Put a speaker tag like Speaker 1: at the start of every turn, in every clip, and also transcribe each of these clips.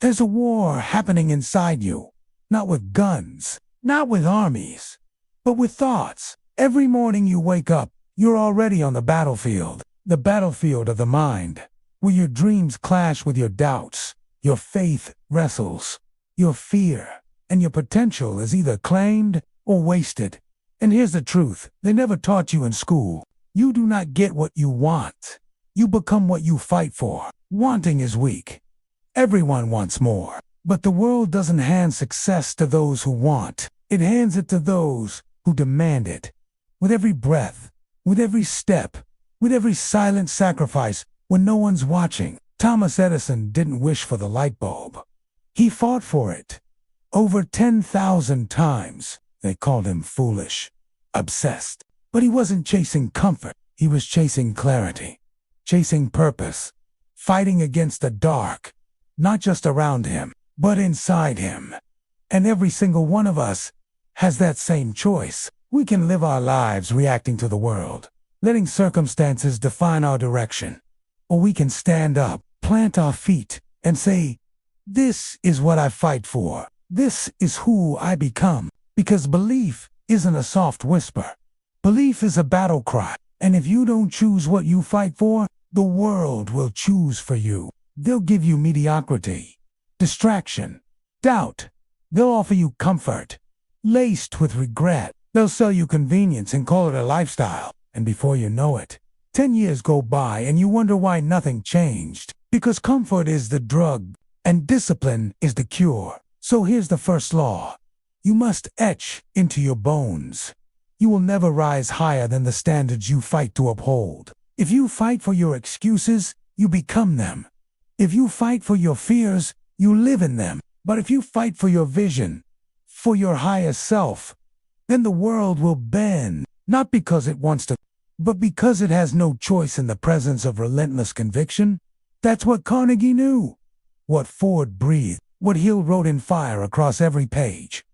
Speaker 1: There's a war happening inside you, not with guns, not with armies, but with thoughts. Every morning you wake up, you're already on the battlefield of the mind, where your dreams clash with your doubts, your faith wrestles, your fear, and your potential is either claimed or wasted. And here's the truth, they never taught you in school. You do not get what you want. You become what you fight for. Wanting is weak. Everyone wants more. But the world doesn't hand success to those who want. It hands it to those who demand it. With every breath, with every step, with every silent sacrifice, when no one's watching. Thomas Edison didn't wish for the light bulb. He fought for it. Over 10,000 times. They called him foolish, obsessed. But he wasn't chasing comfort. He was chasing clarity, chasing purpose, fighting against the dark, not just around him, but inside him. And every single one of us has that same choice. We can live our lives reacting to the world, letting circumstances define our direction. Or we can stand up, plant our feet, and say, this is what I fight for. This is who I become. Because belief isn't a soft whisper. Belief is a battle cry. And if you don't choose what you fight for, the world will choose for you. They'll give you mediocrity, distraction, doubt. They'll offer you comfort, laced with regret. They'll sell you convenience and call it a lifestyle. And before you know it, 10 years go by and you wonder why nothing changed. Because comfort is the drug and discipline is the cure. So here's the first law. You must etch into your bones. You will never rise higher than the standards you fight to uphold. If you fight for your excuses, you become them. If you fight for your fears, you live in them. But if you fight for your vision, for your higher self, then the world will bend, not because it wants to, but because it has no choice in the presence of relentless conviction. That's what Carnegie knew, what Ford breathed, what Hill wrote in fire across every page.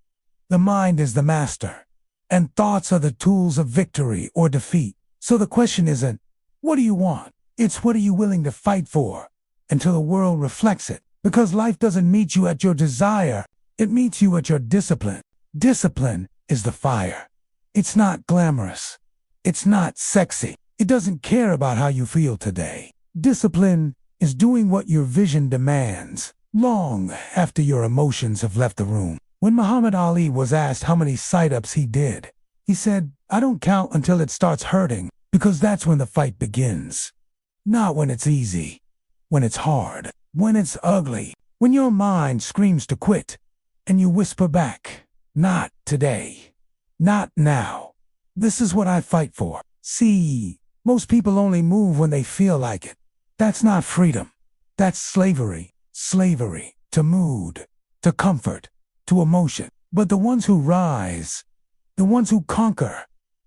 Speaker 1: The mind is the master, and thoughts are the tools of victory or defeat. So the question isn't, what do you want? It's what are you willing to fight for until the world reflects it? Because life doesn't meet you at your desire, it meets you at your discipline. Discipline is the fire. It's not glamorous. It's not sexy. It doesn't care about how you feel today. Discipline is doing what your vision demands, long after your emotions have left the room. When Muhammad Ali was asked how many sit-ups he did, he said, I don't count until it starts hurting, because that's when the fight begins. Not when it's easy, when it's hard, when it's ugly, when your mind screams to quit, and you whisper back, not today, not now. This is what I fight for. See, most people only move when they feel like it. That's not freedom. That's slavery. Slavery to mood, to comfort, to emotion. But the ones who rise, the ones who conquer,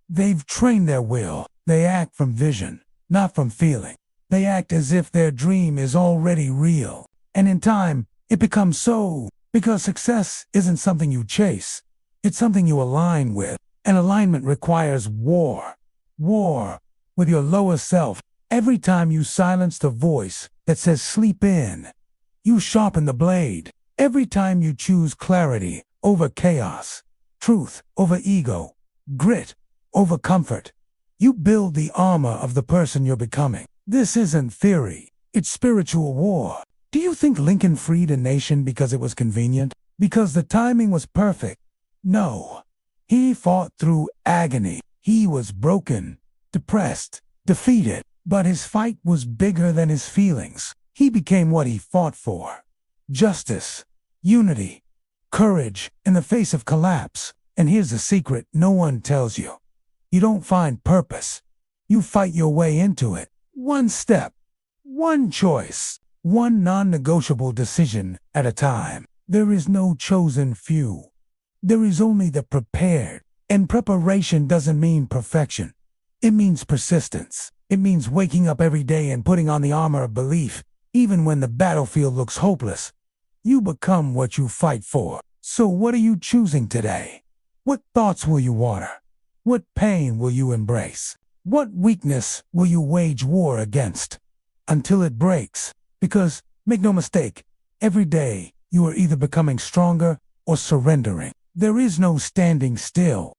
Speaker 1: they've trained their will. They act from vision, not from feeling. They act as if their dream is already real. And in time, it becomes so. Because success isn't something you chase. It's something you align with. And alignment requires war. War with your lower self. Every time you silence the voice that says sleep in, you sharpen the blade. Every time you choose clarity over chaos, truth over ego, grit over comfort, you build the armor of the person you're becoming. This isn't theory. It's spiritual war. Do you think Lincoln freed a nation because it was convenient? Because the timing was perfect? No. He fought through agony. He was broken, depressed, defeated. But his fight was bigger than his feelings. He became what he fought for. Justice, unity, courage in the face of collapse. And here's the secret no one tells you. You don't find purpose. You fight your way into it. One step, one choice, one non-negotiable decision at a time. There is no chosen few. There is only the prepared. And preparation doesn't mean perfection. It means persistence. It means waking up every day and putting on the armor of belief, even when the battlefield looks hopeless. You become what you fight for. So what are you choosing today? What thoughts will you water? What pain will you embrace? What weakness will you wage war against? Until it breaks. Because, make no mistake, Every day, you are either becoming stronger or surrendering. There is no standing still.